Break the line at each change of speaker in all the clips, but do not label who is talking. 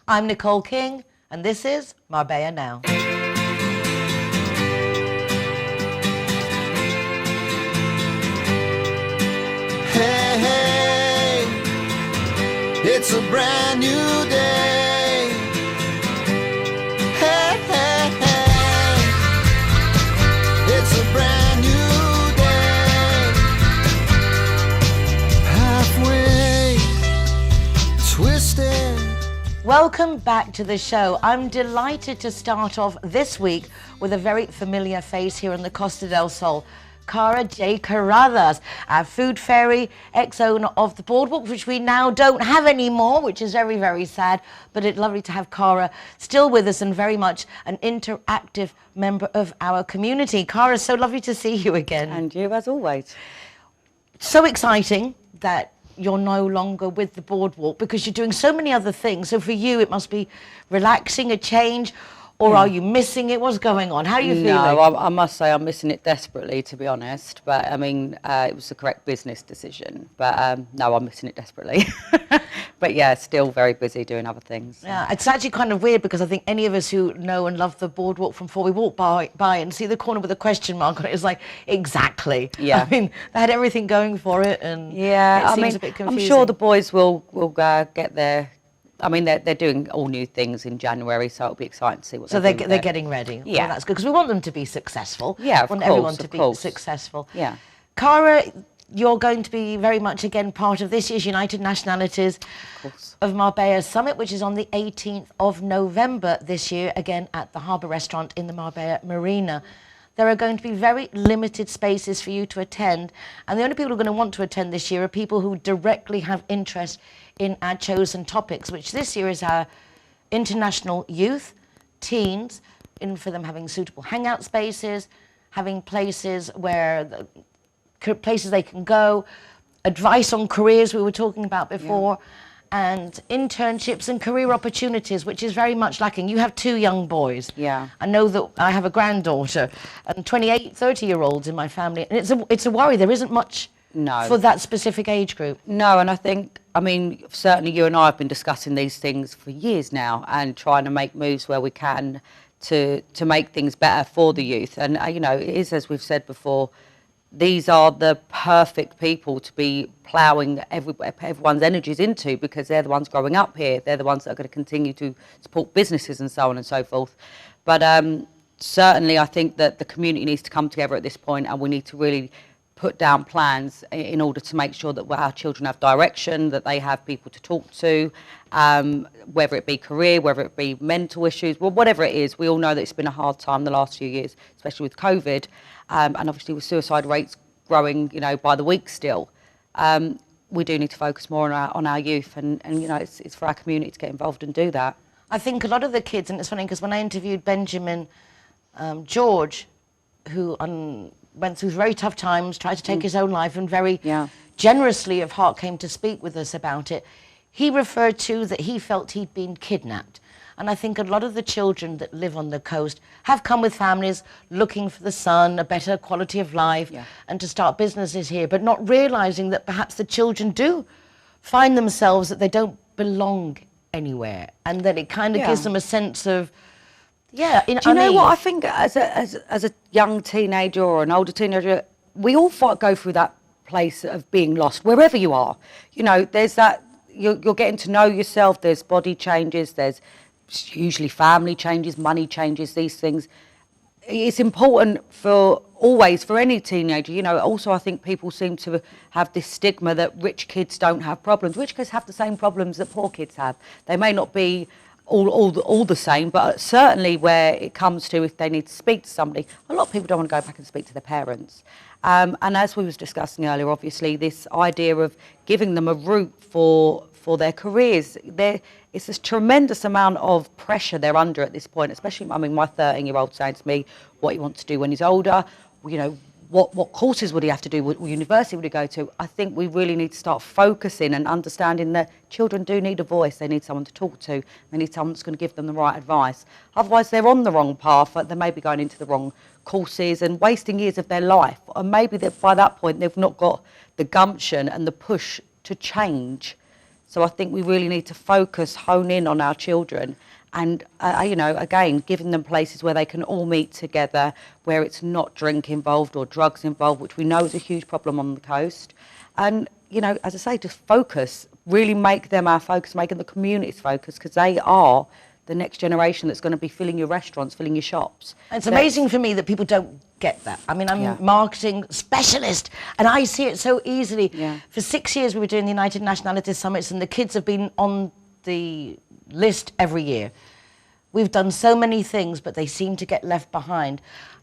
I'm Nicole King, and this is Marbella Now.
Hey, hey, it's a brand new day. Hey, hey, hey, it's a brand new day. Halfway twisted.
Welcome back to the show. I'm delighted to start off this week with a very familiar face here on the Costa del Sol. Cara J. Carradas, our food fairy, ex-owner of the Boardwalk, which we now don't have anymore, which is very, very sad. But it's lovely to have Cara still with us and very much an interactive member of our community. Cara, so lovely to see you again.
And you, as always.
So exciting that you're no longer with the Boardwalk because you're doing so many other things. So for you, it must be relaxing, a change. Or are you missing it? What's going on? How are you feeling?
No, I must say I'm missing it desperately, to be honest. But, I mean, it was the correct business decision. But, no, I'm missing it desperately. But, yeah, still very busy doing other things.
Yeah, it's actually kind of weird because I think any of us who know and love the Boardwalk from before, we walk by and see the corner with a question mark on it. It's like, exactly.
Yeah.
I mean, they had everything going for it. And
yeah,
it seems a bit confusing.
I'm sure the boys will get there. I mean, they're doing all new things in January, so it'll be exciting to see what they're doing.
They're getting ready.
Yeah.
Well, that's good, because we want them to be successful.
Yeah, of
We want
course,
everyone to
of
be
course.
successful.
Yeah.
Cara, you're going to be very much, again, part of this year's United Nationalities of Marbella Summit, which is on the 18th of November this year, again, at the Harbour Restaurant in the Marbella Marina. There are going to be very limited spaces for you to attend, and the only people who are going to want to attend this year are people who directly have interest in our chosen topics, which this year is our international youth, teens, for them having suitable hangout spaces, having places where places they can go, advice on careers we were talking about before, and internships and career opportunities, which is very much lacking. You have two young boys.
Yeah.
I know that I have a granddaughter and 28, 30-year-olds in my family, and it's a worry. There isn't much for that specific age group.
No, and I think, I mean, certainly you and I have been discussing these things for years now and trying to make moves where we can to make things better for the youth. And, you know, it is, as we've said before, these are the perfect people to be ploughing everyone's energies into, because they're the ones growing up here. They're the ones that are going to continue to support businesses and so on and so forth. But certainly I think that the community needs to come together at this point, and we need to really put down plans in order to make sure that our children have direction, that they have people to talk to, whether it be career, whether it be mental issues, well, whatever it is. We all know that it's been a hard time the last few years, especially with COVID, and obviously with suicide rates growing, you know, by the week still. We do need to focus more on our youth, and you know, it's for our community to get involved and do that.
I think a lot of the kids, and it's funny because when I interviewed Benjamin George, who went through very tough times, tried to take his own life, and very generously of heart came to speak with us about it, he referred to that he felt he'd been kidnapped. And I think a lot of the children that live on the coast have come with families looking for the sun, a better quality of life, and to start businesses here, but not realising that perhaps the children do find themselves that they don't belong anywhere, and that it kind of gives them a sense of,
Do you know what? I think as a young teenager or an older teenager, we all go through that place of being lost, wherever you are. You know, there's that, you're getting to know yourself, there's body changes, there's usually family changes, money changes, these things. It's important for any teenager. You know, also I think people seem to have this stigma that rich kids don't have problems. Rich kids have the same problems that poor kids have. They may not be all the same, but certainly where it comes to if they need to speak to somebody, a lot of people don't want to go back and speak to their parents. And as we was discussing earlier, obviously this idea of giving them a route for their careers, it's this tremendous amount of pressure they're under at this point, especially, I mean, my 13-year-old saying to me what he wants to do when he's older, you know, what courses would he have to do, what university would he go to. I think we really need to start focusing and understanding that children do need a voice. They need someone to talk to. They need someone that's going to give them the right advice. Otherwise, they're on the wrong path. They may be going into the wrong courses and wasting years of their life. Or maybe by that point, they've not got the gumption and the push to change So I think we really need to hone in on our children and, again, giving them places where they can all meet together, where it's not drink involved or drugs involved, which we know is a huge problem on the coast. And, as I say, just focus, really make them our focus, making the communities focus, because they are the next generation that's going to be filling your restaurants, filling your shops.
It's amazing for me that people don't get that. I mean, I'm a marketing specialist, and I see it so easily.
Yeah.
For 6 years, we were doing the United Nationalities Summits, and the kids have been on the list every year. We've done so many things, but they seem to get left behind.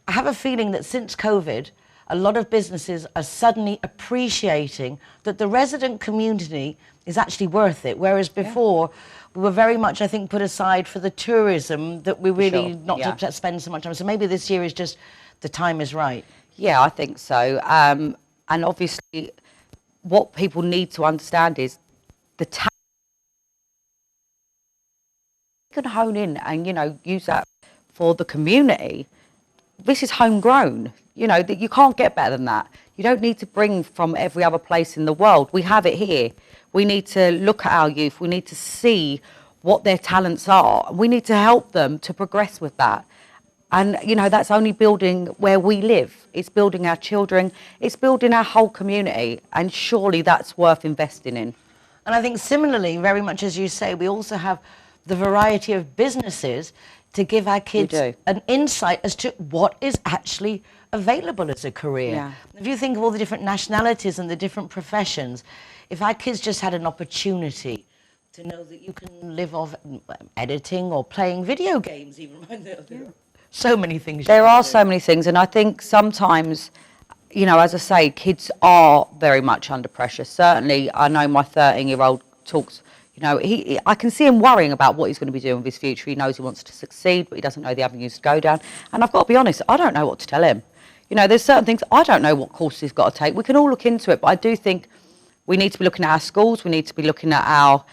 I have a feeling that since COVID, a lot of businesses are suddenly appreciating that the resident community is actually worth it, whereas before we were very much, I think, put aside for the tourism that we really not to spend so much time. So maybe this year is just the time is right.
Yeah, I think so. And obviously, what people need to understand is the you can hone in and use that for the community. This is homegrown. That you can't get better than that. You don't need to bring from every other place in the world. We have it here. We need to look at our youth. We need to see what their talents are. We need to help them to progress with that. And, that's only building where we live. It's building our children. It's building our whole community. And surely that's worth investing in.
And I think similarly, very much as you say, we also have the variety of businesses to give our kids an insight as to what is actually available as a career.
Yeah.
If you think of all the different nationalities and the different professions, if our kids just had an opportunity to know that you can live off editing or playing video games, even so many things.
There are so many things, and I think sometimes, as I say, kids are very much under pressure. Certainly, I know my 13-year-old talks. I can see him worrying about what he's going to be doing with his future. He knows he wants to succeed, but he doesn't know the avenues to go down. And I've got to be honest, I don't know what to tell him. There's certain things, I don't know what course he's got to take. We can all look into it, but I do think we need to be looking at our schools, we need to be looking at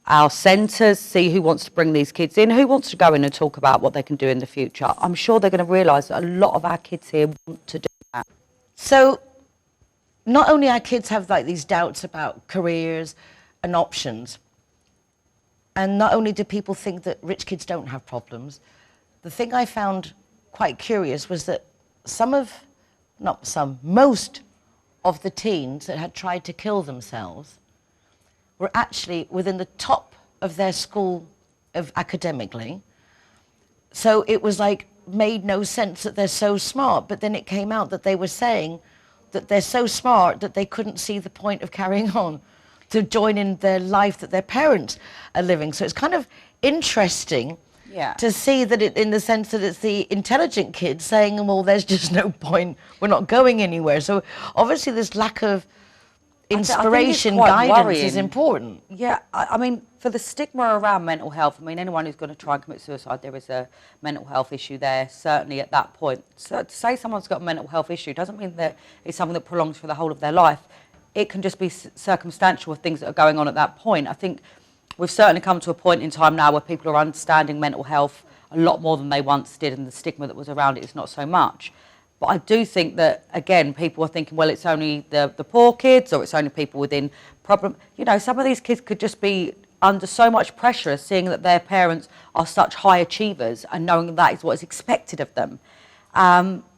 our centres, see who wants to bring these kids in, who wants to go in and talk about what they can do in the future. I'm sure they're going to realise that a lot of our kids here want to do that.
So not only our kids have these doubts about careers and options, and not only do people think that rich kids don't have problems, the thing I found quite curious was that most of the teens that had tried to kill themselves were actually within the top of their school academically. So it was made no sense that they're so smart, but then it came out that they were saying that they're so smart that they couldn't see the point of carrying on to join in their life that their parents are living. So it's kind of interesting to see that in the sense that it's the intelligent kids saying, well, there's just no point, we're not going anywhere. So obviously this lack of inspiration, guidance is important.
Yeah, I mean, for the stigma around mental health, anyone who's going to try and commit suicide, there is a mental health issue there, certainly at that point. So to say someone's got a mental health issue doesn't mean that it's something that prolongs for the whole of their life. It can just be circumstantial with things that are going on at that point. I think we've certainly come to a point in time now where people are understanding mental health a lot more than they once did, and the stigma that was around it is not so much. But I do think that, again, people are thinking, well, it's only the poor kids, or it's only people within problem. Some of these kids could just be under so much pressure, seeing that their parents are such high achievers and knowing that is what is expected of them.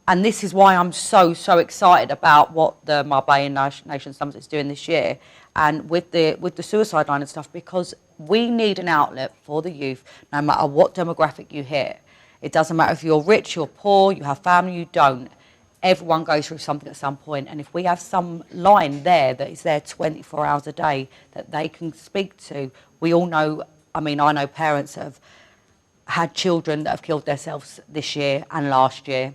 And this is why I'm so excited about what the Marbella Nation Summit is doing this year, and with the suicide line and stuff, because we need an outlet for the youth, no matter what demographic you hit. It doesn't matter if you're rich, you're poor, you have family, you don't. Everyone goes through something at some point, and if we have some line there that is there 24 hours a day that they can speak to, we all know, I know parents that have had children that have killed themselves this year and last year.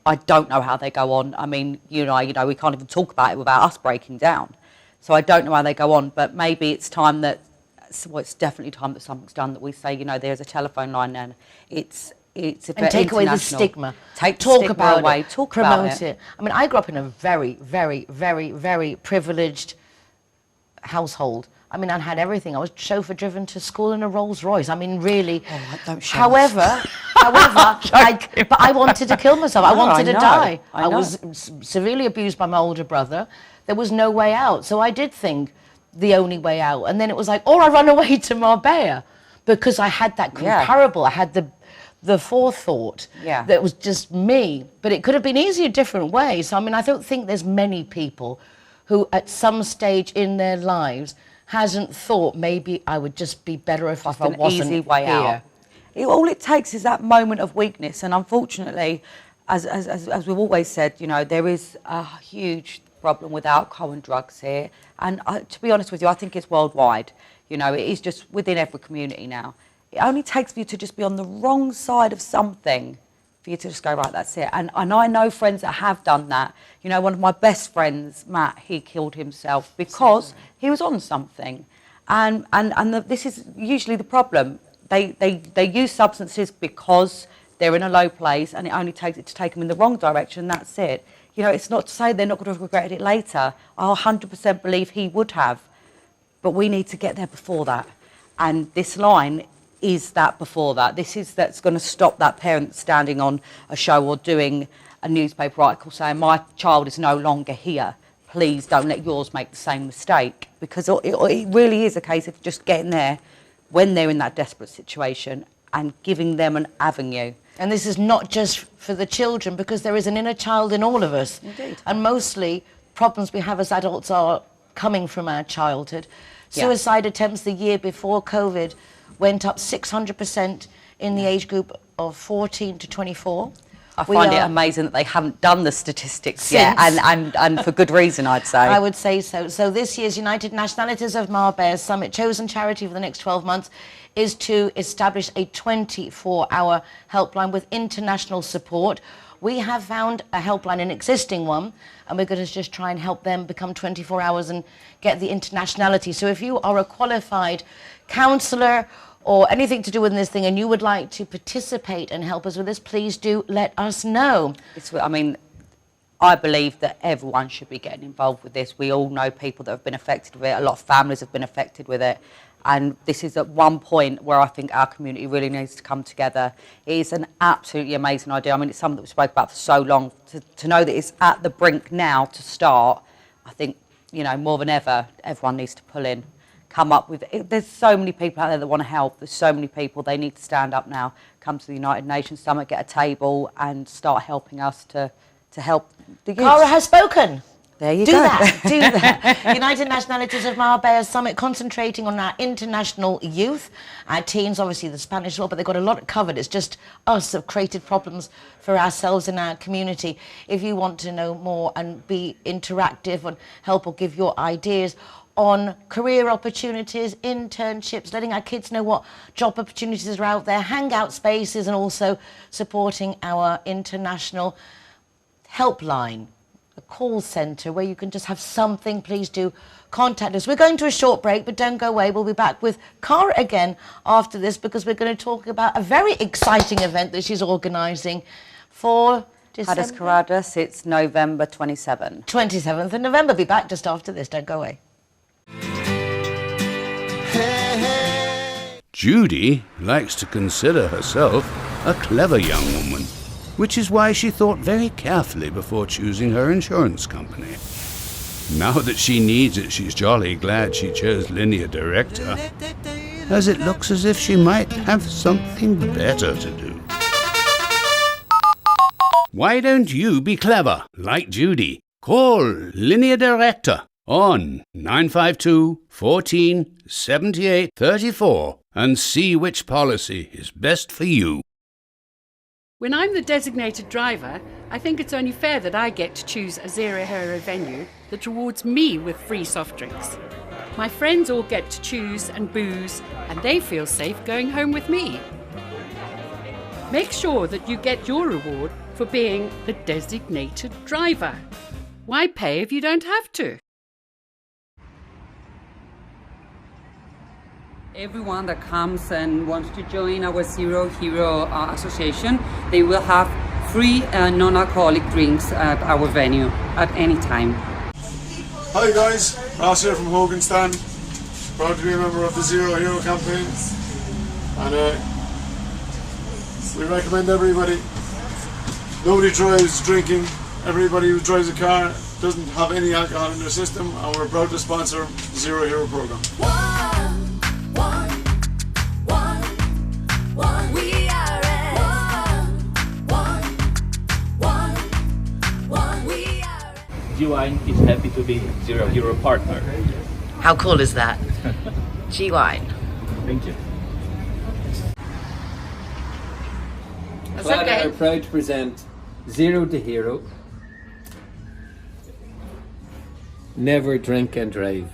I don't know how they go on. We can't even talk about it without us breaking down. So I don't know how they go on, but maybe it's time that, it's definitely time that something's done, that we say, there's a telephone line, and it's
and take away the stigma.
Talk about it.
Promote it. I grew up in a very, very, very, very privileged household. I had everything. I was chauffeur driven to school in a Rolls Royce. Really.
Oh, don't show
However, but I wanted to kill myself. I wanted to die. I was severely abused by my older brother. There was no way out. So I did think the only way out. And then it was like, or I run away to Marbella, because I had that comparable. I had the forethought that it was just me. But it could have been easy a different way. So, I mean, I don't think there's many people who at some stage in their lives hasn't thought maybe I would just be better if I wasn't
easy way
here.
Out. All it takes is that moment of weakness. And unfortunately, as we've always said, you know, there is a huge problem with alcohol and drugs here. And to be honest with you, I think it's worldwide. You know, it is just within every community now. It only takes for you to just be on the wrong side of something for you to just go, right, that's it. And I know friends that have done that. You know, one of my best friends, Matt, he killed himself because he was on something. And this is usually the problem. They use substances because they're in a low place, and it only takes it to take them in the wrong direction. That's it. You know, it's not to say they're not going to have regretted it later. I 100% believe he would have. But we need to get there before that. And this line is that before that. That's going to stop that parent standing on a show or doing a newspaper article saying, my child is no longer here. Please don't let yours make the same mistake. Because it really is a case of just getting there when they're in that desperate situation and giving them an avenue.
And this is not just for the children, because there is an inner child in all of us.
Indeed.
And mostly problems we have as adults are coming from our childhood. Suicide attempts the year before COVID went up 600% in the age group of 14 to 24.
I find it amazing that they haven't done the statistics yet, and for good reason, I'd say.
I would say so. So this year's United Nationalities of Marbella Summit chosen charity for the next 12 months is to establish a 24-hour helpline with international support. We have found a helpline, an existing one, and we're going to just try and help them become 24 hours and get the internationality. So if you are a qualified counsellor or anything to do with this thing and you would like to participate and help us with this, please do let us know.
I believe that everyone should be getting involved with this. We all know people that have been affected with it. A lot of families have been affected with it. And this is at one point where I think our community really needs to come together. It is an absolutely amazing idea. I mean, it's something that we spoke about for so long. To know that it's at the brink now to start, I think, you know, more than ever, everyone needs to pull in, come up with it. There's so many people out there that want to help. There's so many people. They need to stand up now, come to the United Nations Summit, get a table and start helping us to help the youth.
Cara has spoken.
There you
go.
do
that. United Nationalities of Marbella Summit, concentrating on our international youth, our teens, obviously the Spanish as well, but they've got a lot covered. It's just us have created problems for ourselves in our community. If you want to know more and be interactive and help or give your ideas on career opportunities, internships, letting our kids know what job opportunities are out there, hangout spaces, and also supporting our international helpline, a call centre where you can just have something, please do contact us. We're going to a short break, but don't go away. We'll be back with Cara again after this, because we're going to talk about a very exciting event that she's organising for December.
Hadas Caradas, it's November 27.
27th of November. Be back just after this. Don't go away.
Judy likes to consider herself a clever young woman, which is why she thought very carefully before choosing her insurance company. Now that she needs it, she's jolly glad she chose Linear Director, as it looks as if she might have something better to do. Why don't you be clever, like Judy? Call Linear Director on 952 14 78 34 and see which policy is best for you.
When I'm the designated driver, I think it's only fair that I get to choose a zero-hero venue that rewards me with free soft drinks. My friends all get to choose and booze, and they feel safe going home with me. Make sure that you get your reward for being the designated driver. Why pay if you don't have to?
Everyone that comes and wants to join our Zero Hero Association, they will have free non-alcoholic drinks at our venue at any time.
Hi guys, Ross here from Hoganstown. Proud to be a member of the Zero Hero campaign. And we recommend everybody, nobody drives drinking. Everybody who drives a car doesn't have any alcohol in their system, and we're proud to sponsor the Zero Hero program.
We are
G-Wine is happy to be Zero Hero partner.
How cool is that? G-Wine.
Thank you.
That's
Clara
okay.
are proud to present Zero the Hero. Never drink and drive.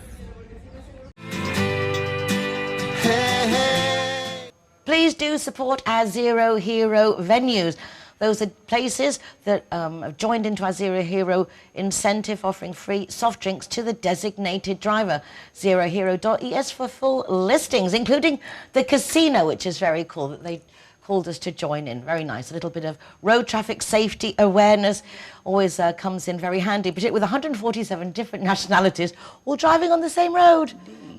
Please do support our Zero Hero venues. Those are places that have joined into our Zero Hero incentive, offering free soft drinks to the designated driver. ZeroHero.es for full listings, including the casino, which is very cool that they called us to join in. Very nice. A little bit of road traffic safety awareness always comes in very handy, particularly with 147 different nationalities all driving on the same road.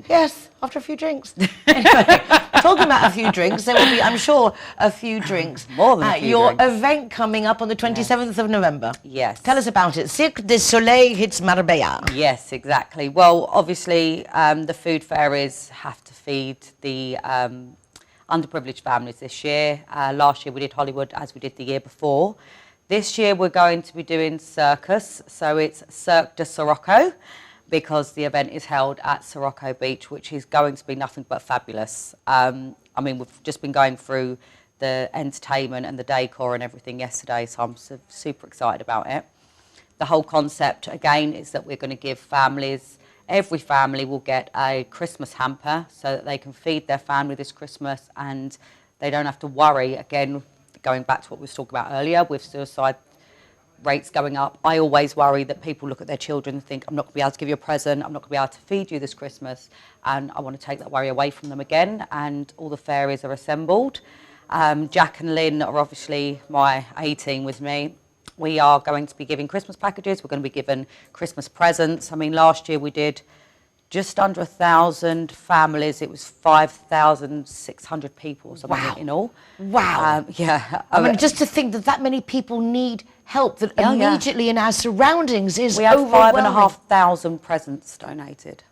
Yes, after a few drinks. Anyway, talking about a few drinks, there will be, I'm sure, a few drinks
More than a
at
few
your
drinks.
event coming up on the 27th of November.
Yes.
Tell us about it. Cirque du Soleil hits Marbella.
Yes, exactly. Well, obviously, the food fairies have to feed the underprivileged families this year. Last year we did Hollywood, as we did the year before. This year we're going to be doing circus, so it's Cirque du Sirocco, because the event is held at Sirocco Beach, which is going to be nothing but fabulous. I mean, we've just been going through the entertainment and the decor and everything yesterday, so I'm super excited about it. The whole concept, again, is that we're going to give families, every family will get a Christmas hamper so that they can feed their family this Christmas, and they don't have to worry, again, going back to what we were talking about earlier, with suicide rates going up. I always worry that people look at their children and think, I'm not going to be able to give you a present, I'm not going to be able to feed you this Christmas, and I want to take that worry away from them again, and all the fairies are assembled. Jack and Lynn are obviously my A-team with me. We are going to be giving Christmas packages, we're going to be giving Christmas presents. I mean, last year we did just under 1,000 families. It was 5,600 people or something
Wow.
in all.
Wow.
Yeah.
I mean, just to think that that many people need help, that
Yeah, yeah.
immediately in our surroundings is
We had
overwhelming.
5,500 presents donated.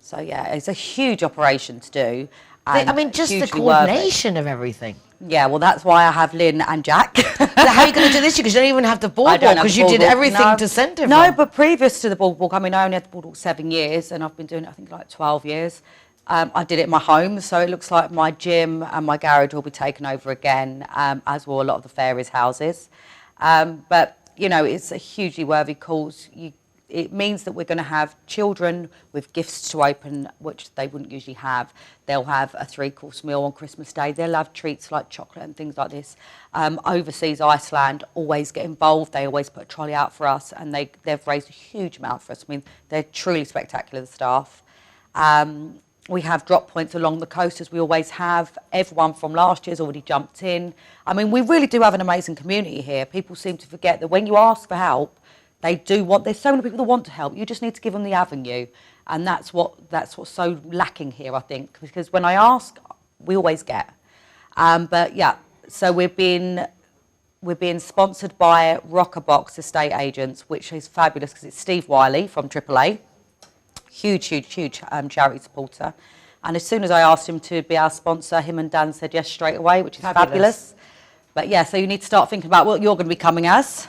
So yeah, it's a huge operation to do.
I
and
mean, just the
hugely worth it.
coordination of everything.
Yeah, well, that's why I have Lynn and Jack.
So how are you going to do this? Because you don't even have the
I
boardwalk,
don't have
because you did
boardwalk,
everything
no.
to centre.
No, but previous to the boardwalk, I mean, I only had the boardwalk 7 years, and I've been doing it, I think, like 12 years. I did it in my home, so it looks like my gym and my garage will be taken over again, as will a lot of the fairies' houses. But, you know, it's a hugely worthy cause. It means that we're going to have children with gifts to open, which they wouldn't usually have. They'll have a 3-course meal on Christmas Day. They'll have treats like chocolate and things like this. Overseas, Iceland always get involved. They always put a trolley out for us, and they've raised a huge amount for us. I mean, they're truly spectacular, the staff. We have drop points along the coast, as we always have. Everyone from last year's already jumped in. I mean, we really do have an amazing community here. People seem to forget that when you ask for help, they do want, there's so many people that want to help. You just need to give them the avenue. And that's what's so lacking here, I think, because when I ask, we always get. But yeah, so we're being sponsored by Rockerbox Estate Agents, which is fabulous because it's Steve Wiley from AAA. Huge charity supporter. And as soon as I asked him to be our sponsor, him and Dan said yes straight away, which is fabulous. But yeah, so you need to start thinking about what you're going to be coming as.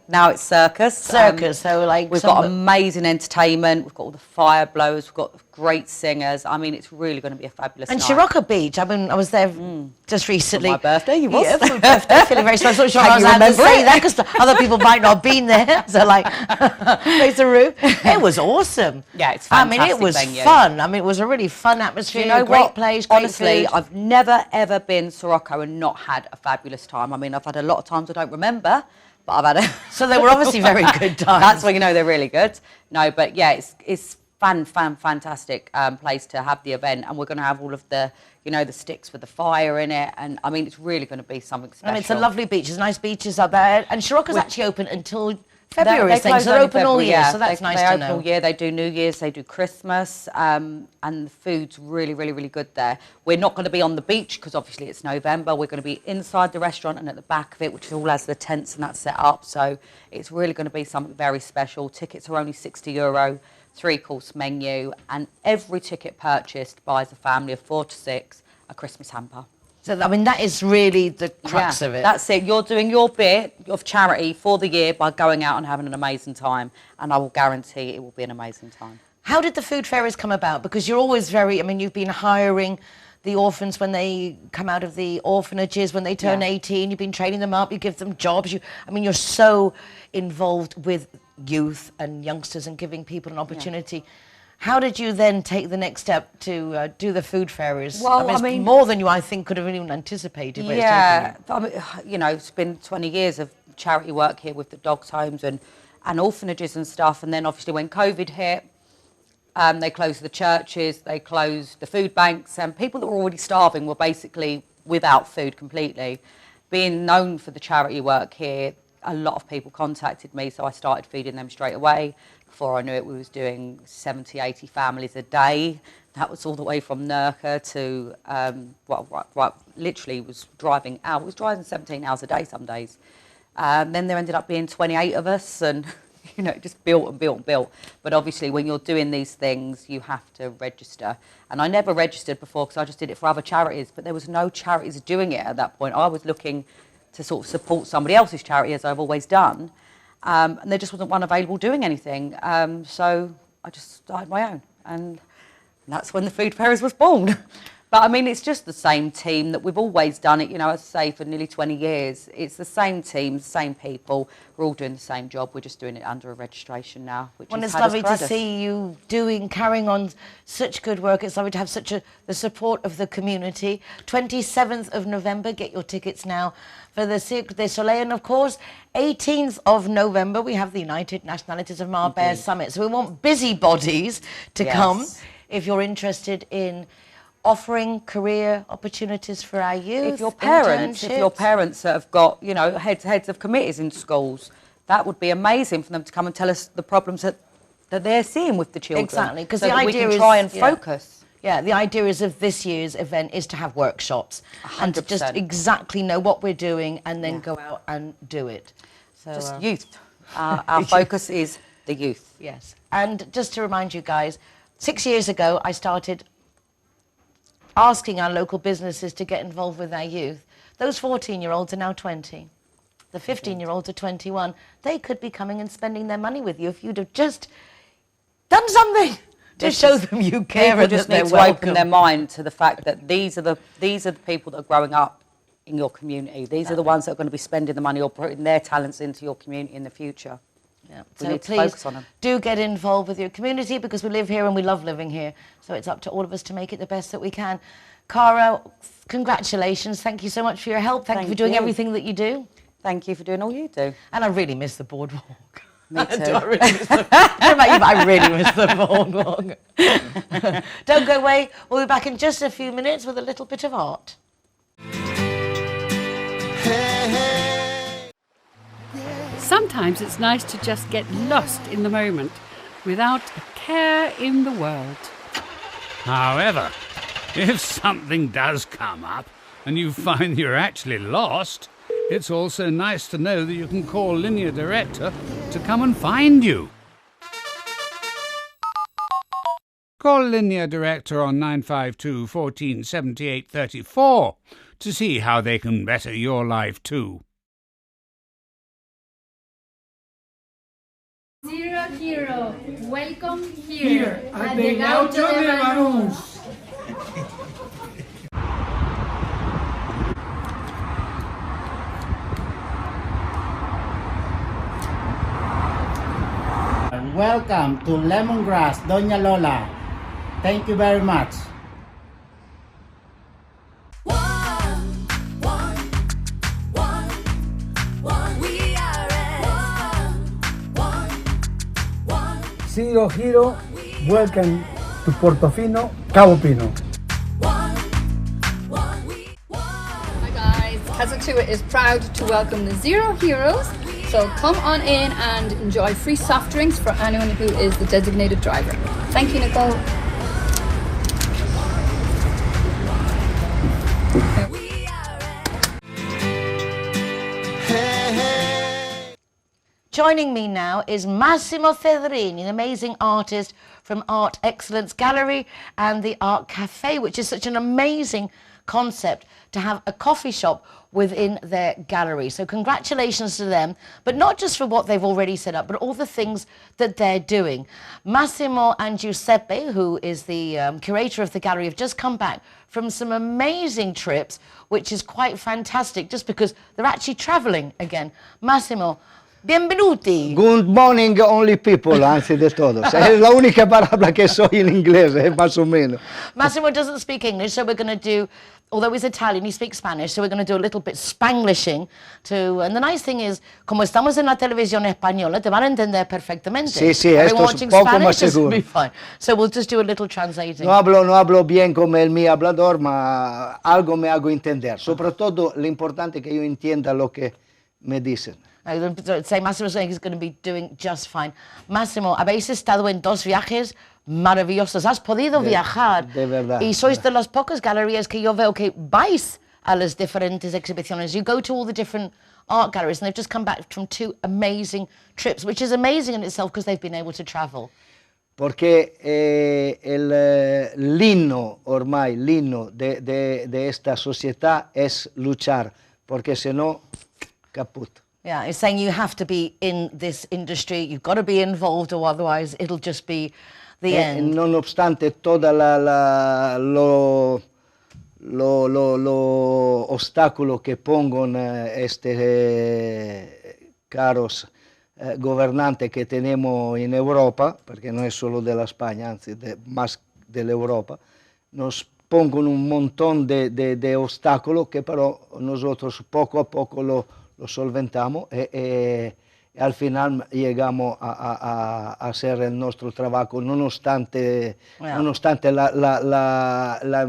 Now it's circus.
So like
we've got amazing entertainment. We've got all the fire blowers. We've got great singers. I mean, it's really going to be a fabulous
And
night.
Sirocco Beach, I mean, I was there just recently.
For my birthday, you was?
Yeah, for my birthday, feeling very special. I'm not sure
Can
I was
you
allowed to
remember
say
it?
that because other people might not have been there. So like, raise the roof. It was awesome.
Yeah, it's
I mean, it
fantastic
was
venue.
fun. I mean, it was a really fun atmosphere.
Do you know
great
what?
place, great
Honestly,
food.
I've never ever been Sirocco and not had a fabulous time. I mean, I've had a lot of times I don't remember, but I've had a.
So they were obviously very good times.
That's when you know they're really good. No, but yeah, it's fantastic place to have the event, and we're going to have all of the, you know, the sticks with the fire in it, and I mean, it's really going to be something special.
And it's a lovely beach. There's nice beaches up there. And Sirocco's actually open until February,
They
thing,
close
so they're
only
open all
February,
year,
yeah.
so that's nice
they
to
open
know.
all year. They do New Year's, they do Christmas, and the food's really, really, really good there. We're not going to be on the beach because obviously it's November. We're going to be inside the restaurant and at the back of it, which all has the tents and that's set up. So it's really going to be something very special. Tickets are only €60, 3-course menu, and every ticket purchased buys a family of 4 to 6 a Christmas hamper.
So, I mean, that is really the crux of it.
That's it. You're doing your bit of charity for the year by going out and having an amazing time, and I will guarantee it will be an amazing time.
How did the food fairs come about? Because you're always very, I mean, you've been hiring the orphans when they come out of the orphanages, when they turn 18, you've been training them up, you give them jobs. I mean, you're so involved with youth and youngsters and giving people an opportunity. How did you then take the next step to do the food fairs?
Well,
I mean, more than you, I think, could have even anticipated.
Yeah, I mean, you know, it's been 20 years of charity work here with the dogs' homes and orphanages and stuff. And then obviously when COVID hit, they closed the churches, they closed the food banks, and people that were already starving were basically without food completely. Being known for the charity work here, a lot of people contacted me, so I started feeding them straight away. Before I knew it, we was doing 70, 80 families a day. That was all the way from Nurka to, literally was driving out. I was driving 17 hours a day some days. Then there ended up being 28 of us, and you know, it just built and built and built. But obviously when you're doing these things, you have to register. And I never registered before because I just did it for other charities, but there was no charities doing it at that point. I was looking to sort of support somebody else's charity, as I've always done. And there just wasn't one available doing anything. So I just started my own. And that's when the food fairs was born. But I mean, it's just the same team that we've always done it, you know, as I say, for nearly 20 years. It's the same team, the same people. We're all doing the same job. We're just doing it under a registration now, which
Well,
is
it's lovely to see you carrying on such good work. It's lovely to have the support of the community. 27th of November, get your tickets now for the Cirque du Soleil. And of course, 18th of November, we have the United Nationalities of Marbella Summit. So we want busybodies to come if you're interested in offering career opportunities for our youth.
If your parents that have got, you know, heads of committees in schools, that would be amazing for them to come and tell us the problems that they're seeing with the children.
Exactly, because
so
the idea
we can
is
try and focus.
Yeah, the idea is of this year's event is to have workshops
100%.
and to just exactly know what we're doing and then go out and do it. So,
just youth. Our focus is the youth.
Yes, and just to remind you guys, 6 years ago I started asking our local businesses to get involved with our youth. Those 14-year-olds are now 20. The 15-year-olds are 21. They could be coming and spending their money with you if you'd have just done something to show them you care.
People
and
just
that
need
they're
to open
welcome.
their mind to the fact that these are the people that are growing up in your community. These are the ones that are going to be spending the money or putting their talents into your community in the future.
Yeah.
We
So
need to
please
focus on them.
do get involved with your community because we live here and we love living here. So it's up to all of us to make it the best that we can. Cara, congratulations. Thank you so much for your help. Thank you for doing everything that you do.
Thank you for doing all you do.
And I really miss the boardwalk.
Me too.
I really miss the, I don't know about you, but I really miss the boardwalk. Don't go away. We'll be back in just a few minutes with a little bit of art.
Sometimes it's nice to just get lost in the moment without a care in the world.
However, if something does come up and you find you're actually lost, it's also nice to know that you can call Linear Director to come and find you. Call Linear Director on 952 14 78 34 to see how they can better your life too.
Zero Hero, welcome here at the Gaucho de Banús.
Welcome to Lemongrass, Doña Lola. Thank you very much.
Zero Hero, welcome to Portofino, Cabo Pino.
Hi guys, Kazatua is proud to welcome the Zero Heroes
So come on in and enjoy free soft drinks for anyone who is the designated driver. Thank you, Nicole.
Joining me now is Massimo Fedrini, an amazing artist from Art Excellence Gallery and the Art Cafe, which is such an amazing concept to have a coffee shop within their gallery. So congratulations to them, but not just for what they've already set up, but all the things that they're doing. Massimo and Giuseppe, who is the curator of the gallery, have just come back from some amazing trips, which is quite fantastic, just because they're actually traveling again. Massimo, benvenuti.
Good morning, only people, anzi de todos. Es la única palabra que soy en inglés, más o menos.
Massimo doesn't speak English, so we're going to do, although he's Italian, he speaks Spanish, so we're going to do a little bit Spanglishing too. And the nice thing is, como estamos en la televisión española, te van a entender perfectamente.
Sí, sí, esto es un poco más seguro.
Be fine. So we'll just do a little translating.
No hablo bien como el mi hablador, ma algo me hago entender. Soprattutto l'importante è che io entienda lo che me dicen.
Say Massimo saying he's going to be doing just fine. Massimo, habéis estado en dos viajes maravillosos. Has podido viajar.
De verdad.
Y sois de las pocas galerías que yo veo que vais a las diferentes exhibiciones. You go to all the different art galleries, and they've just come back from 2 amazing trips, which is amazing in itself because they've been able to travel.
Porque l'inno ormai, l'inno de esta società es luchar, porque se no, caput.
Yeah, it's saying you have to be in this industry, you've got to be involved, or otherwise it'll just be the end.
Nonostante toda lo ostacolo que pongan caros gobernantes que tenemos en Europa, porque no es solo de la España, anzi más de la Europa, nos pongan un montón de obstáculos que pero nosotros poco a poco lo solventamos y al final llegamos a hacer el nuestro trabajo nonostante la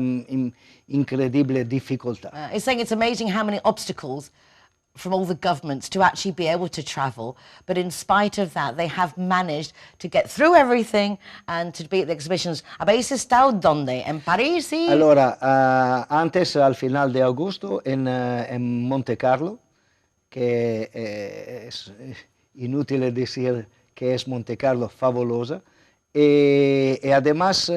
incredible dificultad.
It's saying it's amazing how many obstacles from all the governments to actually be able to travel, but in spite of that they have managed to get through everything and to be at the exhibitions. ¿Habéis estado dónde? ¿En París? ¿Sí?
Allora, antes al final de agosto en Monte Carlo, que es inútil decir que es Monte Carlo fabulosa, y además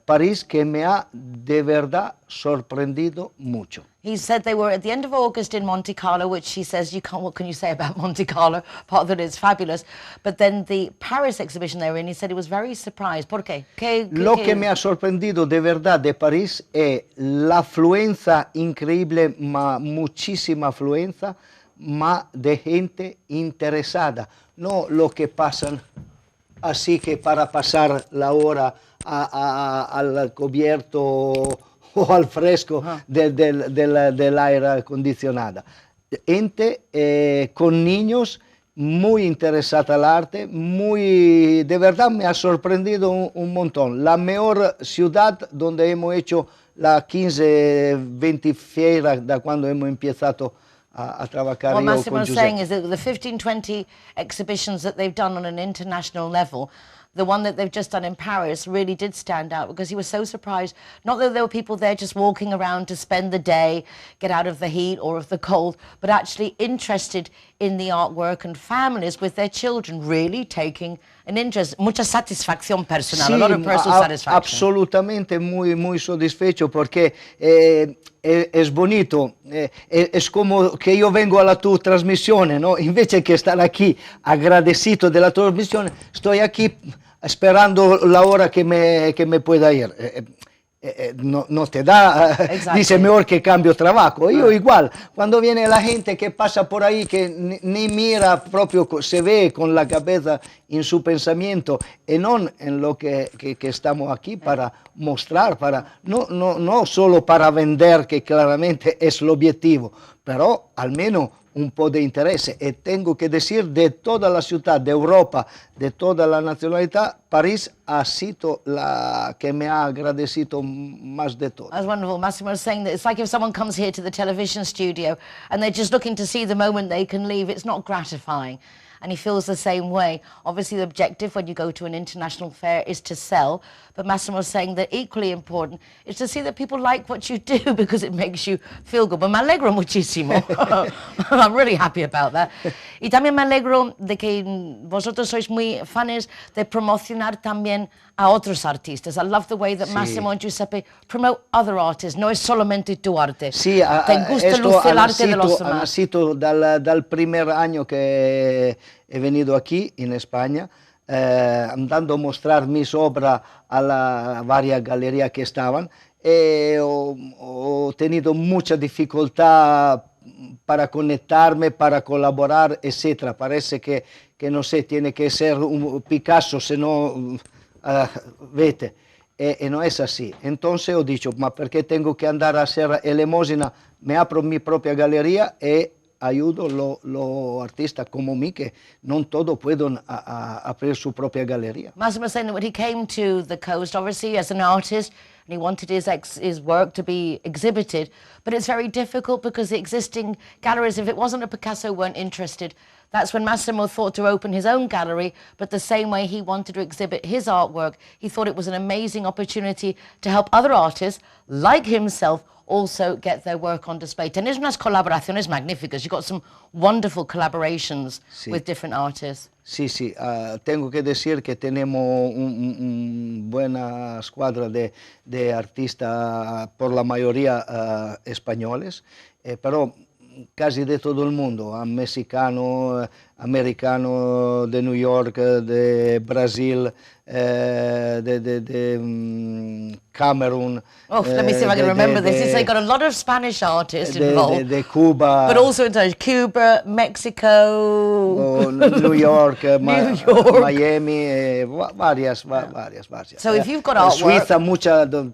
París, que me ha de verdad sorprendido mucho.
He said they were at the end of August in Monte Carlo, which he says, what can you say about Monte Carlo? Part of it is fabulous. But then the Paris exhibition they were in, he said he was very surprised. ¿Por qué?
Lo que me ha sorprendido de verdad de París es la afluencia increíble, muchísima afluencia, de gente interesada. No lo que pasan así que para pasar la hora al cubierto o al fresco del aire acondicionado. Gente con niños muy interesada al arte, de verdad me ha sorprendido un montón. La mejor ciudad donde hemos hecho la 15-20 fieras de cuando hemos empezado a trabajar.
What Massimo's saying is that the 15-20 exhibitions that they've done on an international level, the one that they've just done in Paris really did stand out because he was so surprised. Not that there were people there just walking around to spend the day, get out of the heat or of the cold, but actually interested in the artwork and families with their children really taking an interest. Mucha satisfacción personal,
sí,
a lot of personal satisfaction.
Absolutamente muy satisfecho porque es bonito, es como que yo vengo a la tu transmisión, ¿no? Invece que estar aquí agradecido de la transmisión, estoy aquí esperando la hora que me pueda ir. No te da, dice mejor que cambio trabajo. Yo igual, cuando viene la gente que pasa por ahí, que ni mira proprio, se ve con la cabeza en su pensamiento y no en lo que estamos aquí para mostrar, no solo para vender, que claramente es el objetivo, pero al menos un po' de interés. Y tengo que decir, de toda la ciudad, de Europa, de toda la nacionalidad, París ha sido la que me ha agradecido más de todo.
That's wonderful. Massimo was saying that it's like if someone comes here to the television studio and they're just looking to see the moment they can leave, it's not gratifying. And he feels the same way. Obviously, the objective when you go to an international fair is to sell, but Massimo was saying that equally important is to see that people like what you do because it makes you feel good. But me alegro muchísimo. I'm really happy about that. Y también me alegro de que vosotros sois muy fans de promocionar también a otros artistas. I love the way that Massimo and Giuseppe promote other artists. No es solamente tu arte.
Sí,
Te gusta
esto
lucir el arte de los
ha
demás.
nacido dal primer año que he venido aquí en España, andando a mostrar mis obras a las varias galerías que estaban. He tenido mucha dificultad para conectarme, para colaborar, etc. Parece que no sé, tiene que ser un Picasso, si no, vete. Y no es así. Entonces he dicho, ma perché tengo que andar a hacer elemosina? Me apro mi propia galería y ayudo los artistas como mí, que no todos pueden abrir su propia galería.
Massimo was saying that when he came to the coast, obviously as an artist, and he wanted his work to be exhibited, but it's very difficult because the existing galleries, if it wasn't a Picasso, weren't interested. That's when Massimo thought to open his own gallery, but the same way he wanted to exhibit his artwork, he thought it was an amazing opportunity to help other artists, like himself, also get their work on display. Tenéis unas colaboraciones magníficas. You've got some wonderful collaborations with different artists.
Sí, sí, tengo que decir que tenemos una buena escuadra de artistas, por la mayoría españoles, pero casi de todo el mundo, mexicano, americano, de New York, de Brasil, de Cameroon.
Oh, let me see if I can remember this. It's like got a lot of Spanish artists involved.
De Cuba.
But also in Cuba, Mexico.
New York,
New York.
Miami, varias.
So if you've got artwork.
Suiza,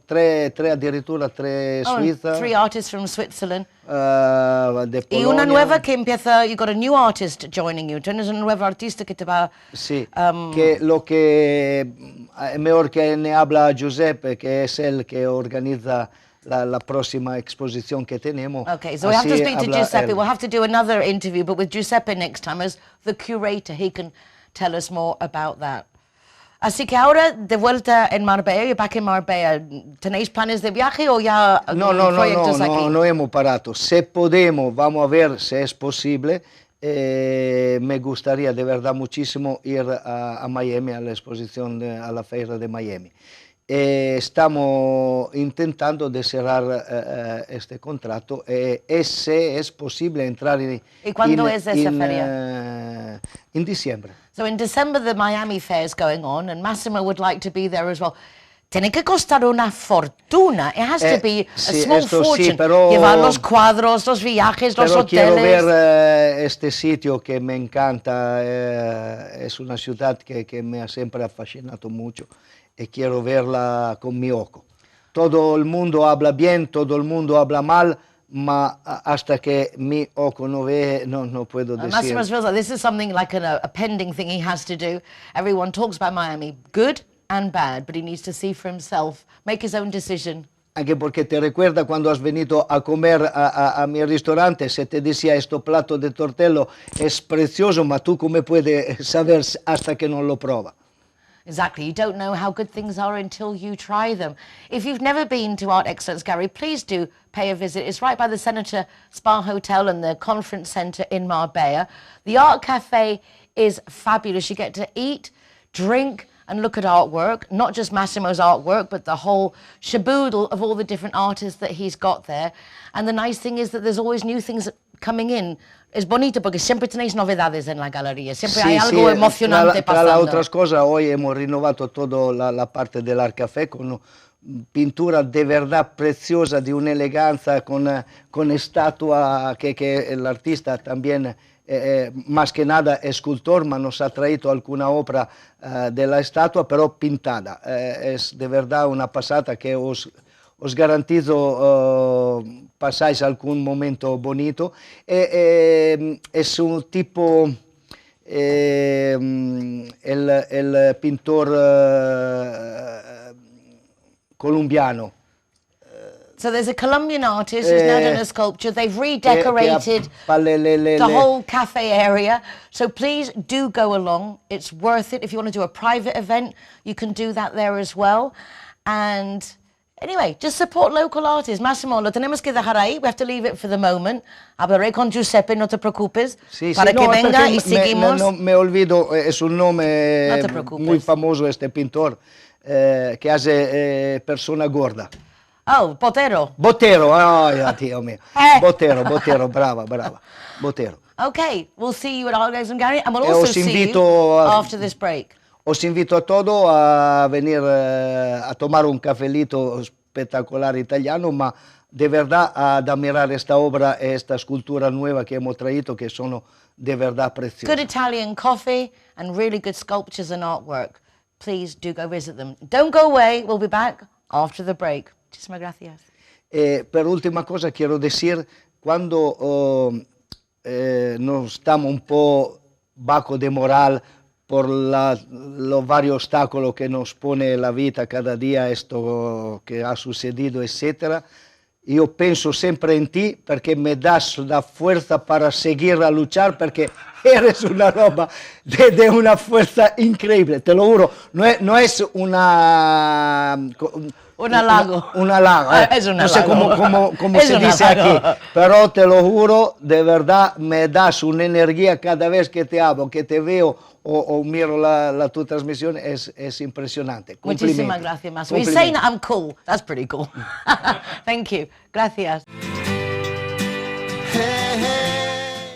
tres addirittura, Suiza.
3 artists from Switzerland.
De
y una nueva que empieza, you got a new artist joining you. Tienes una nueva artista que te va...
Sí, que lo que es mejor que ne habla Giuseppe, que es el que organiza la próxima exposición que tenemos.
Okay, so we have to speak to Giuseppe. We'll have to do another interview, but with Giuseppe next time as the curator. He can tell us more about that. Así que ahora, de vuelta en Marbella, you're back in Marbella. ¿Tenéis planes de viaje o ya proyectos aquí?
No hemos parado. Si podemos, vamos a ver si es posible. Me gustaría de verdad muchísimo ir a Miami, a la exposición, a la feria de Miami. Estamos intentando de cerrar este contrato. Si es posible entrar en...
¿Y cuándo es esa feria?
En diciembre.
So in December, the Miami Fair is going on, and Massimo would like to be there as well. Tiene que costar una fortuna. It has to be a small fortune.
Sí, pero,
llevar los cuadros, los viajes, los hoteles.
Quiero ver este sitio que me encanta. Es una ciudad que me ha siempre fascinado mucho y quiero verla con mi ojo. Todo el mundo habla bien, todo el mundo habla mal, ma hasta que mi ojo no ve, no puedo decir.
Massimo feels like this is something like a pending thing he has to do. Everyone talks about Miami, good and bad, but he needs to see for himself, make his own decision.
Anche porque te recuerda cuando has venido a comer a mi restaurante, se te decía, este plato de tortello es precioso, ma tú cómo puedes saber hasta que no lo pruebas.
Exactly. You don't know how good things are until you try them. If you've never been to Art Excellence Gallery, please do pay a visit. It's right by the Senator Spa Hotel and the Conference Centre in Marbella. The Art Cafe is fabulous. You get to eat, drink, and look at artwork, not just Massimo's artwork, but the whole shaboodle of all the different artists that he's got there. And the nice thing is that there's always new things coming in. Es bonito porque siempre tenéis novedades en la galería, siempre hay algo emocionante pasando.
Tra las otras cosas, hoy hemos renovado toda la parte del Art Café con pintura de verdad preciosa, de una elegancia, con estatua que el artista también, más que nada escultor, mas nos ha traído alguna obra de la estatua, pero pintada. Es de verdad una pasada que os garantizo pasáis algún momento bonito. Es un tipo, el pintor colombiano.
So there's a Colombian artist who's now done a sculpture. They've redecorated the whole cafe area. So please do go along. It's worth it. If you want to do a private event, you can do that there as well. And anyway, just support local artists. Massimo, lo tenemos que dejar ahí. We have to leave it for the moment. Hablaré con Giuseppe, no te preocupes.
Sí,
para que
no,
venga y seguimos.
me olvido, es un nombre
No te preocupes.
muy famoso este pintor que hace persona gorda.
Oh, Botero.
Botero, ay, Dio mio. Botero, brava. Botero.
Okay, we'll see you at Algarves and Gary, and we'll also see you after this break.
Os invito a todos a venir a tomar un cafelito espectacular italiano, ma de verdad ad admirar esta obra e esta escultura nueva que hemos traído, que son de verdad preciosas.
Good Italian coffee and really good sculptures and artwork. Please do go visit them. Don't go away, we'll be back after the break. Muchísimas gracias.
Per última cosa quiero decir, cuando nos estamos un po' bajo de moral por los varios obstáculos que nos pone la vida cada día, esto que ha sucedido, etc., yo pienso siempre en ti porque me das la fuerza para seguir a luchar, porque eres una roba de una fuerza increíble, te lo juro. No es una...
Un halago.
Un halago.
Es un
no sé
halago.
cómo se dice aquí, pero te lo juro, de verdad me das una energía cada vez que te hablo, que te veo o miro tu transmisión, es impresionante.
Muchísimas gracias, Massimo. You're saying that I'm cool. That's pretty cool. Thank you. Gracias.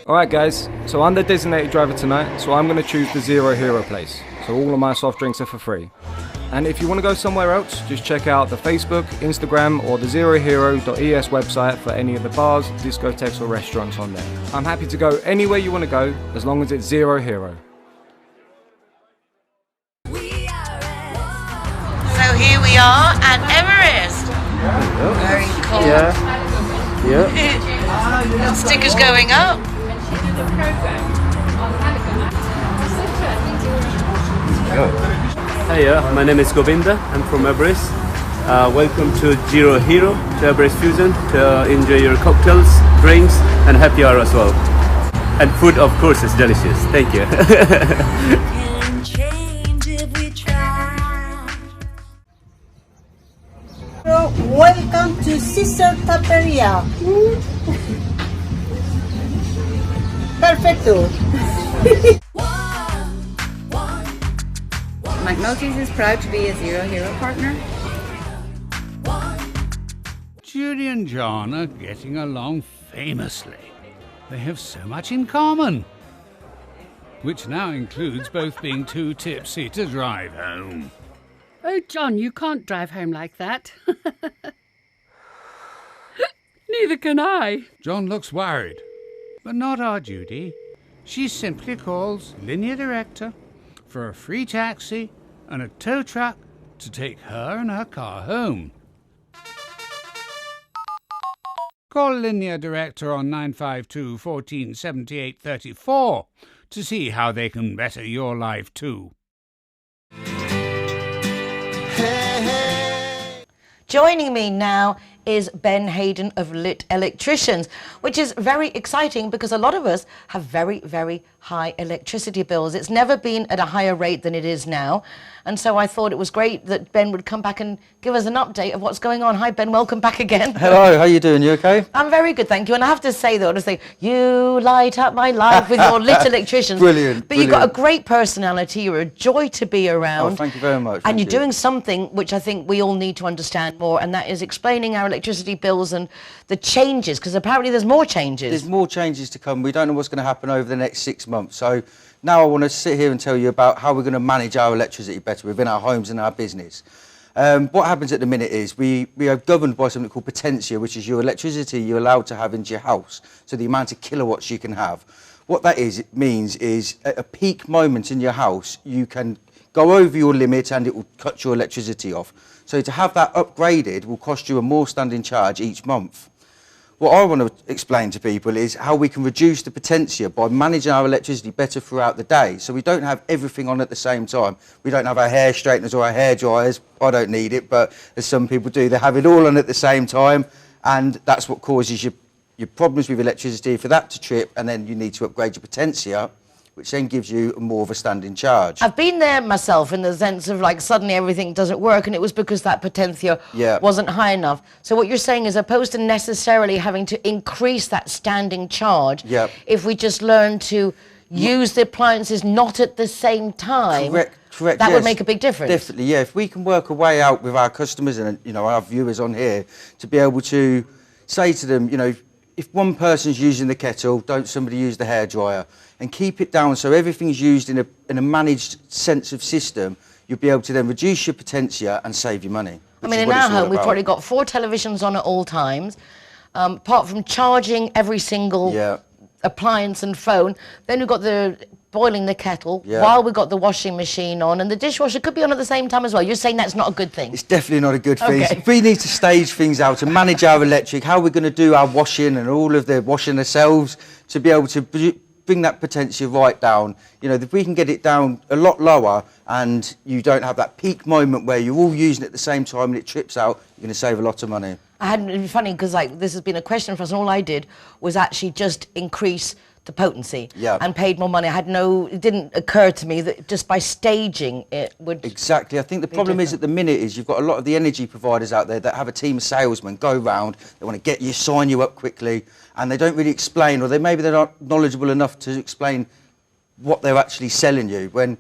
Alright guys, so I'm the designated driver tonight, so I'm going to choose the Zero Hero place. So all of my soft drinks are for free. And if you want to go somewhere else, just check out the Facebook, Instagram or the zerohero.es website for any of the bars, discotheques or restaurants on there. I'm happy to go anywhere you want to go, as long as it's Zero Hero.
So here we are at Everest. Very cool.
Yeah.
Stickers going up.
Hey, my name is Govinda. I'm from Everest. Welcome to Zero Hero, to Everest Fusion, to enjoy your cocktails, drinks, and happy hour as well. And food, of course, is delicious. Thank you.
Welcome to Sister Taperia. Perfecto.
McNulty's is proud to be a Zero Hero partner.
Judy and John are getting along famously. They have so much in common, which now includes both being too tipsy to drive home.
Oh, John, you can't drive home like that. Neither can I.
John looks worried, but not our Judy. She simply calls Linear Director for a free taxi and a tow truck to take her and her car home. Call Linear Director on 952 14 78 34 to see how they can better your life too.
Joining me now is Ben Hayden of Lit Electricians, which is very exciting because a lot of us have very, very high electricity bills. It's never been at a higher rate than it is now. And so I thought it was great that Ben would come back and give us an update of what's going on. Hi, Ben. Welcome back again.
Hello. How you doing? You okay?
I'm very good, thank you. And I have to say, though, you light up my life with your Lit Electricians.
Brilliant.
But you've got a great personality. You're a joy to be around.
Oh, thank you very much.
And you're doing something which I think we all need to understand more, and that is explaining our electricity bills and the changes, because apparently there's more changes.
There's more changes to come. We don't know what's going to happen over the next 6 months. So now I want to sit here and tell you about how we're going to manage our electricity better within our homes and our business. What happens at the minute is we are governed by something called potentia, which is your electricity you're allowed to have into your house, so the amount of kilowatts you can have. What that is, it means is at a peak moment in your house, you can go over your limit and it will cut your electricity off. So to have that upgraded will cost you a more standing charge each month. what I want to explain to people is how we can reduce the potentia by managing our electricity better throughout the day. So we don't have everything on at the same time. We don't have our hair straighteners or our hair dryers. I don't need it, but as some people do, they have it all on at the same time. And that's what causes your problems with electricity, for that to trip, and then you need to upgrade your potentia, which then gives you more of a standing charge.
I've been there myself in the sense of like suddenly everything doesn't work, and it was because that potentia wasn't high enough. So what you're saying is, opposed to necessarily having to increase that standing charge, if we just learn to use the appliances not at the same time,
Correct,
that
yes,
would make a big difference.
Definitely, yeah. If we can work a way out with our customers and our viewers on here to be able to say to them, if one person's using the kettle, don't somebody use the hairdryer, and keep it down so everything's used in a managed sense of system, you'll be able to then reduce your potentia and save your money.
I mean, in our home, we've probably got 4 televisions on at all times, apart from charging every single appliance and phone. Then we've got the boiling the kettle while we've got the washing machine on, and the dishwasher could be on at the same time as well. You're saying that's not a good thing?
It's definitely not a good thing.
Okay.
We need to stage things out and manage our electric, how we're going to do our washing and all of the washing ourselves to be able to bring that potentia right down. If we can get it down a lot lower and you don't have that peak moment where you're all using it at the same time and it trips out, you're going to save a lot of money.
It's funny because this has been a question for us, and all I did was actually just increase the potency and paid more money. It didn't occur to me that just by staging it would...
Exactly. I think the problem is at the minute is you've got a lot of the energy providers out there that have a team of salesmen go round, they want to get you, sign you up quickly, and they don't really explain, or maybe they're not knowledgeable enough to explain what they're actually selling you. When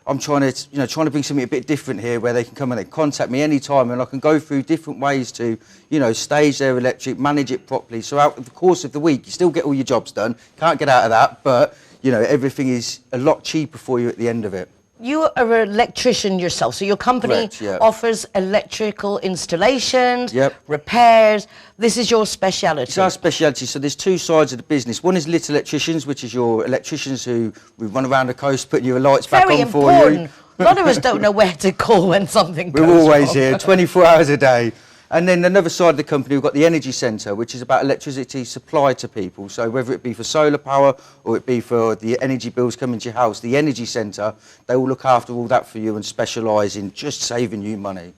I'm trying to bring something a bit different here, where they can come and they contact me anytime, and I can go through different ways to, stage their electric, manage it properly. So out of the course of the week, you still get all your jobs done. Can't get out of that, but everything is a lot cheaper for you at the end of it.
You are an electrician yourself, so your company offers electrical installations, repairs. This is your speciality.
It's our speciality. So there's 2 sides of the business. One is lit electricians, which is your electricians who we run around the coast putting your lights back on for you.
A lot of us don't know where to call when something goes
wrong. We're always here, 24 hours a day. And then another side of the company, we've got the energy centre, which is about electricity supply to people. So whether it be for solar power or it be for the energy bills coming to your house, the energy centre, they will look after all that for you and specialise in just saving you money.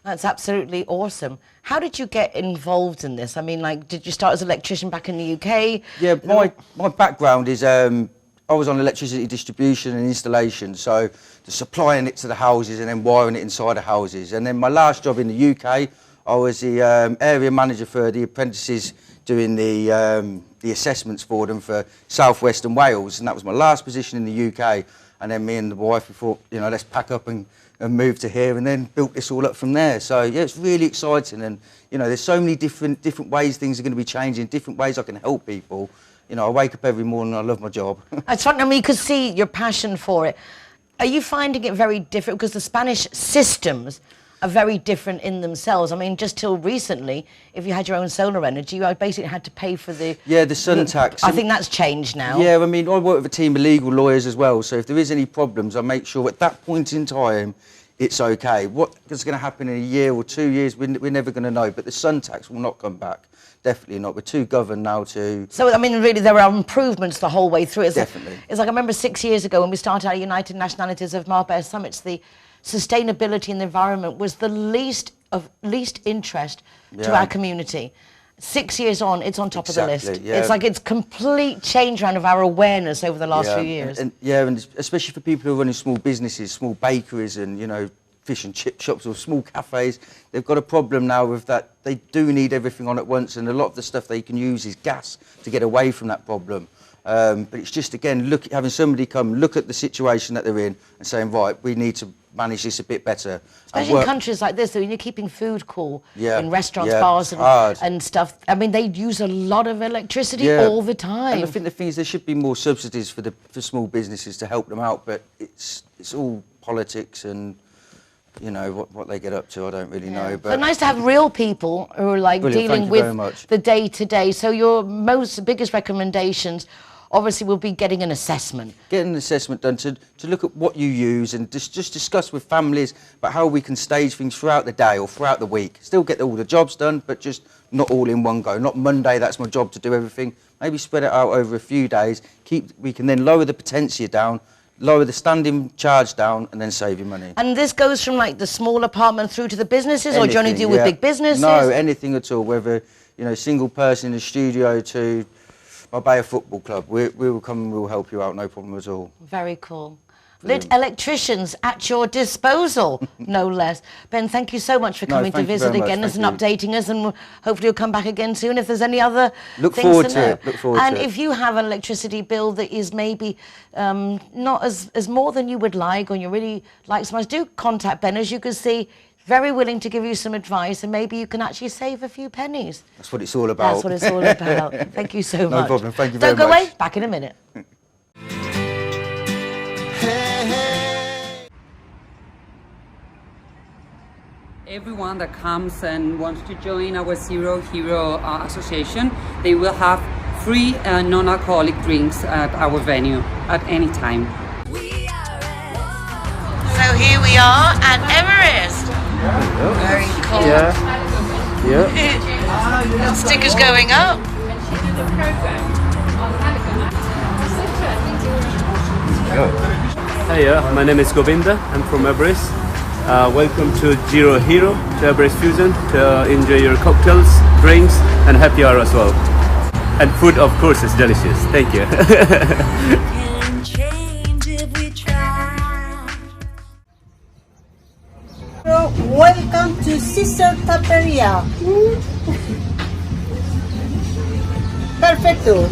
That's absolutely awesome. How did you get involved in this? I mean, did you start as an electrician back in the UK?
Yeah, my background is I was on electricity distribution and installation, so the supplying it to the houses and then wiring it inside the houses. And then my last job in the UK, I was the area manager for the apprentices doing the assessments for them for South Western Wales, and that was my last position in the UK. And then me and the wife, we thought, let's pack up and move to here, and then built this all up from there. So yeah, it's really exciting, and there's so many different ways things are going to be changing, different ways I can help people. I wake up every morning, I love my job.
It's fun. I mean, you could see your passion for it. Are you finding it very different? Because the Spanish systems are very different in themselves. I mean, just till recently, if you had your own solar energy, you basically had to pay for the...
Yeah, the sun tax.
I think that's changed now.
Yeah, I mean, I work with a team of legal lawyers as well, so if there is any problems, I make sure at that point in time, it's okay. What is going to happen in a year or 2 years, we're never going to know, but the sun tax will not come back. Definitely not. We're too governed now to...
So, I mean, really, there are improvements the whole way through.
Definitely.
It's like I remember 6 years ago when we started our United Nationalities of Marbella Summits, the sustainability and the environment was the least interest to our community. 6 years on, it's on top of the list.
Yeah.
It's like it's complete change around of our awareness over the last few years.
And especially for people who are running small businesses, small bakeries and, fish and chip shops or small cafes, they've got a problem now with that. They do need everything on at once, and a lot of the stuff they can use is gas to get away from that problem. But it's just, again, having somebody come look at the situation that they're in and saying, right, we need to manage this a bit better.
Especially in countries like this, when you're keeping food cool in restaurants, bars and stuff. I mean, they use a lot of electricity all the time.
And I think the thing is there should be more subsidies for small businesses to help them out, but it's all politics and... what they get up to, I don't really know. But
nice to have real people who are dealing with the day-to-day. So your biggest recommendations obviously we'll be getting an assessment.
Get an assessment done to look at what you use and just discuss with families about how we can stage things throughout the day or throughout the week. Still get all the jobs done, but just not all in one go. Not Monday, that's my job to do everything. Maybe spread it out over a few days. We can then lower the potentia down, lower the standing charge down, and then save you money.
And this goes from like the small apartment through to the businesses, or do you only deal with big businesses?
No, anything at all, whether, you know, single person in the studio to Marbella Football Club. We will come and we'll help you out, no problem at all.
Very cool. Lit electricians at your disposal, no less. Ben, thank you so much for coming to visit again and updating us, and hopefully you'll come back again soon if there's any other
Look
things
forward
to
to
know.
it. Look forward to
And
it.
if you have an electricity bill that is maybe not as more than you would like, or you really like so much, do contact Ben. As you can see, very willing to give you some advice, and maybe you can actually save a few pennies.
That's what it's all about.
That's what it's all about. Thank you so much.
No problem. Thank you very much.
Don't go away. Back in a minute.
Everyone that comes and wants to join our Zero Hero Association, they will have free non-alcoholic drinks at our venue at any time.
So here we are at Everest. Very cool.
Yeah.
Stickers going up.
Hey, my name is Govinda. I'm from Everest. Welcome to Zero Hero, to Everest Fusion, to enjoy your cocktails, drinks, and happy hour as well. And food, of course, is delicious. Thank you.
Welcome to Sister Taperia. Perfecto.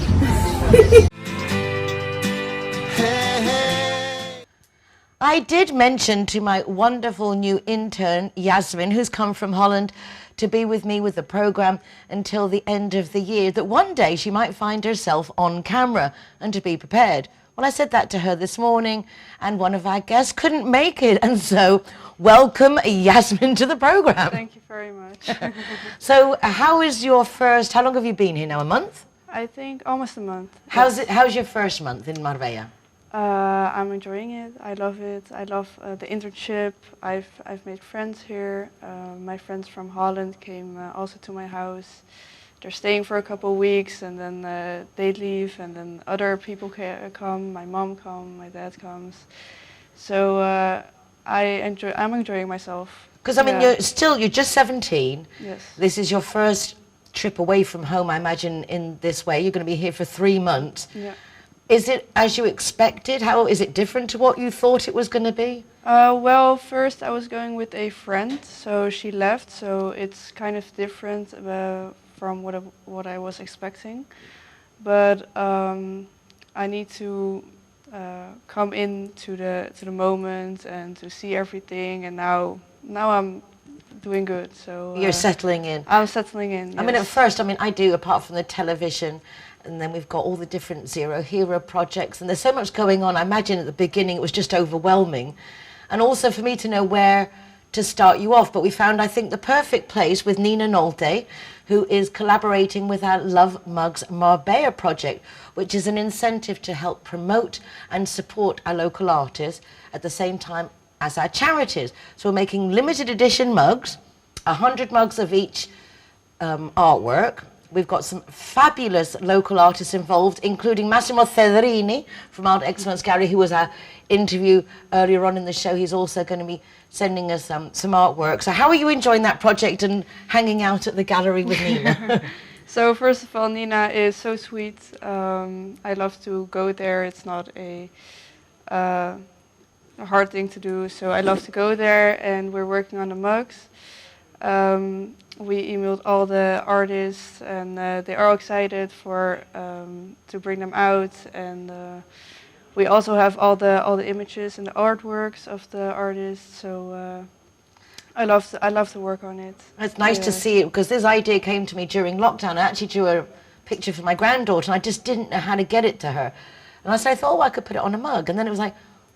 I did mention to my wonderful new intern, Yasmin, who's come from Holland to be with me with the programme until the end of the year, that one day she might find herself on camera and to be prepared. Well, I said that to her this morning, and one of our guests couldn't make it, and so welcome Yasmin to the programme.
Thank you very much.
So how long have you been here now, a month?
I think almost a month.
How's your first month in Marbella?
I'm enjoying it. I love it. I love the internship. I've made friends here. My friends from Holland came also to my house. They're staying for a couple of weeks, and then they leave, and then other people come. My mom comes, my dad comes. So I'm enjoying myself.
Because I mean, you're just 17.
Yes.
This is your first trip away from home, I imagine, in this way. You're going to be here for 3 months.
Yeah.
Is it as you expected? How is it different to what you thought it was going to be?
Well, first I was going with a friend, so she left, so it's kind of different from what I was expecting. But I need to come into the moment and to see everything, and now I'm doing good. So
You're settling in.
I'm settling in. Yes.
I mean, at first, I do, apart from the television, and then we've got all the different Zero Hero projects, and there's so much going on. I imagine at the beginning it was just overwhelming, and also for me to know where to start you off. But we found, I think, the perfect place with Nina Nolte, who is collaborating with our Love Mugs Marbella project, which is an incentive to help promote and support our local artists at the same time as our charities. So we're making limited edition mugs, 100 mugs of each artwork. We've got some fabulous local artists involved, including Massimo Cedrini from Art Excellence Gallery, who was our interview earlier on in the show. He's also going to be sending us some artwork. So how are you enjoying that project and hanging out at the gallery with Nina?
So first of all, Nina is so sweet. I love to go there. It's not a hard thing to do, so I love to go there, and we're working on the mugs. We emailed all the artists, and they are excited to bring them out. And we also have all the images and the artworks of the artists. So I love to work on it.
It's nice to see it, because this idea came to me during lockdown. I actually drew a picture for my granddaughter, and I just didn't know how to get it to her. And I thought, oh, I could put it on a mug. And then it was like,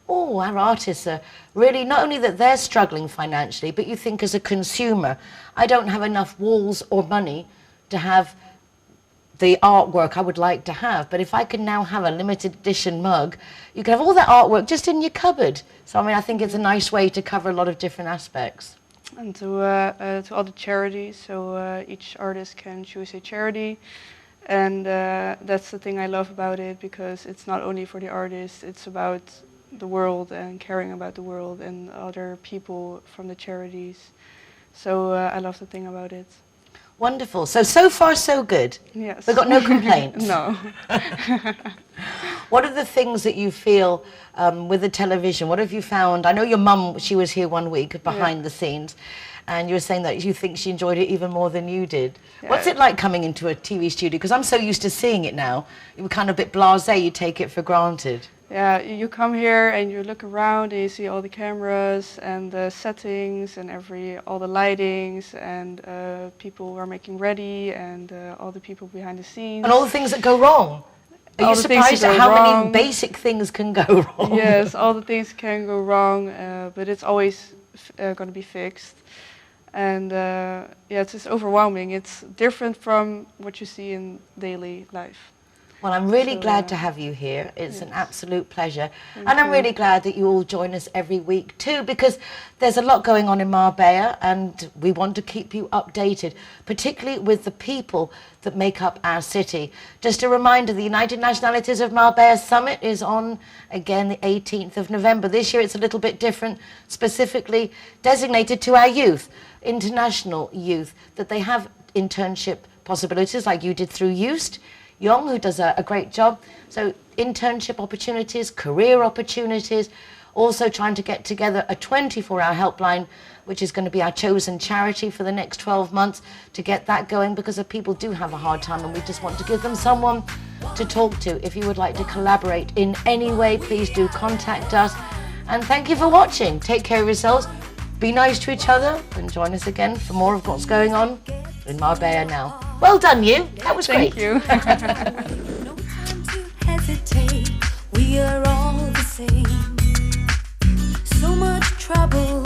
oh, our artists are really, not only that they're struggling financially, but you think as a consumer, I don't have enough walls or money to the artwork I would like to have. But if I could now have a limited edition mug, you can have all that artwork just in your cupboard. So I mean, I think it's a nice way to cover a lot of different aspects.
And to all the charities, so each artist can choose a charity. And that's the thing I love about it, because it's not only for the artists, it's about the world and caring about the world and other people from the charities. So I love the thing about it.
Wonderful. So far so good?
Yes.
We've got no complaints?
No.
What are the things that you feel with the television? What have you found? I know your mum, she was here one week behind the scenes, and you were saying that you think she enjoyed it even more than you did. Yeah. What's it like coming into a TV studio? Because I'm so used to seeing it now. You were kind of a bit blasé, you take it for granted.
Yeah, you come here and you look around and you see all the cameras and the settings and all the lightings and people who are making ready and all the people behind the scenes.
And all the things that go wrong. Are you surprised at how many basic things can go wrong?
Yes, all the things can go wrong, but it's always going to be fixed. And yeah, it's just overwhelming. It's different from what you see in daily life.
Well, I'm really glad to have you here. It's an absolute pleasure. And I'm really glad that you all join us every week too, because there's a lot going on in Marbella and we want to keep you updated, particularly with the people that make up our city. Just a reminder, the United Nationalities of Marbella Summit is on again the 18th of November. This year it's a little bit different, specifically designated to our youth, international youth, that they have internship possibilities like you did through UST. Young, who does a great job. So internship opportunities, career opportunities, also trying to get together a 24-hour helpline, which is going to be our chosen charity for the next 12 months, to get that going, because the people do have a hard time and we just want to give them someone to talk to. If you would like to collaborate in any way, please do contact us. And thank you for watching. Take care of yourselves, be nice to each other, and join us again for more of what's going on in Marbella Now. Well done, you. That was great.
Thank you.
No time to hesitate. We are all the same. So much trouble.